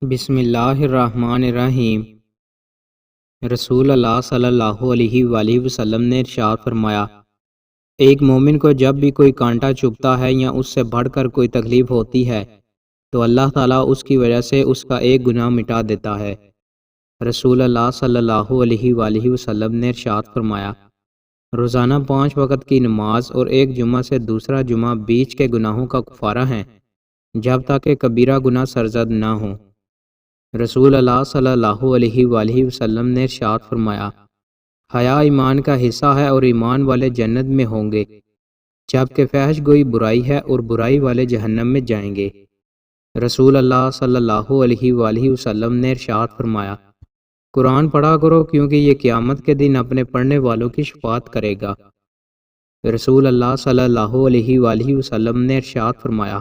بسم اللہ الرحمن الرحیم۔ رسول اللہ صلی اللہ علیہ وآلہ وسلم نے ارشاد فرمایا، ایک مومن کو جب بھی کوئی کانٹا چبھتا ہے یا اس سے بڑھ کر کوئی تکلیف ہوتی ہے تو اللہ تعالیٰ اس کی وجہ سے اس کا ایک گناہ مٹا دیتا ہے۔ رسول اللہ صلی اللہ علیہ وآلہ وسلم نے ارشاد فرمایا، روزانہ 5 وقت کی نماز اور ایک جمعہ سے دوسرا جمعہ بیچ کے گناہوں کا کفارہ ہیں جب تک کہ کبیرہ گناہ سرزد نہ ہوں۔ رسول اللہ صلی اللہ علیہ وآلہ وسلم نے ارشاد فرمایا، حیا ایمان کا حصہ ہے اور ایمان والے جنت میں ہوں گے جبکہ فحش گوئی برائی ہے اور برائی والے جہنم میں جائیں گے۔ رسول اللہ صلی اللہ علیہ وآلہ وسلم نے ارشاد فرمایا، قرآن پڑھا کرو کیونکہ یہ قیامت کے دن اپنے پڑھنے والوں کی شفاعت کرے گا۔ رسول اللہ صلی اللہ علیہ وآلہ وسلم نے ارشاد فرمایا،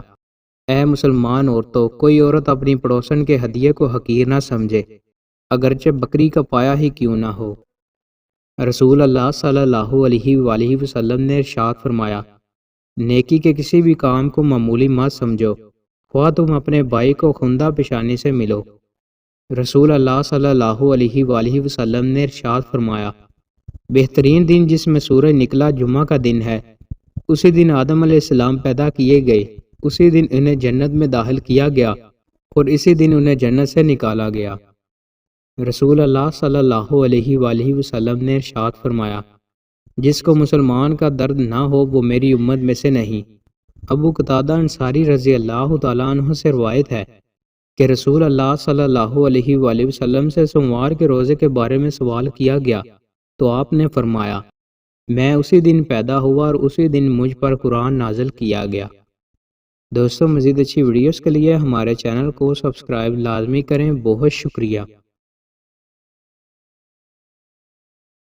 اے مسلمان عورتوں، کوئی عورت اپنی پڑوسن کے ہدیے کو حقیر نہ سمجھے اگرچہ بکری کا پایا ہی کیوں نہ ہو۔ رسول اللہ صلی اللہ علیہ وآلہ وسلم نے ارشاد فرمایا، نیکی کے کسی بھی کام کو معمولی مت سمجھو، خواہ تم اپنے بھائی کو خندہ پیشانی سے ملو۔ رسول اللہ صلی اللہ علیہ وآلہ وسلم نے ارشاد فرمایا، بہترین دن جس میں سورج نکلا جمعہ کا دن ہے، اسی دن آدم علیہ السلام پیدا کیے گئے، اسی دن انہیں جنت میں داخل کیا گیا اور اسی دن انہیں جنت سے نکالا گیا۔ رسول اللہ صلی اللہ علیہ وآلہ وسلم نے ارشاد فرمایا، جس کو مسلمان کا درد نہ ہو وہ میری امت میں سے نہیں۔ ابو قتادہ انصاری رضی اللہ تعالیٰ عنہ سے روایت ہے کہ رسول اللہ صلی اللہ علیہ وآلہ وسلم سے سوموار کے روزے کے بارے میں سوال کیا گیا تو آپ نے فرمایا، میں اسی دن پیدا ہوا اور اسی دن مجھ پر قرآن نازل کیا گیا۔ دوستو، مزید اچھی ویڈیوز کے لیے ہمارے چینل کو سبسکرائب لازمی کریں۔ بہت شکریہ۔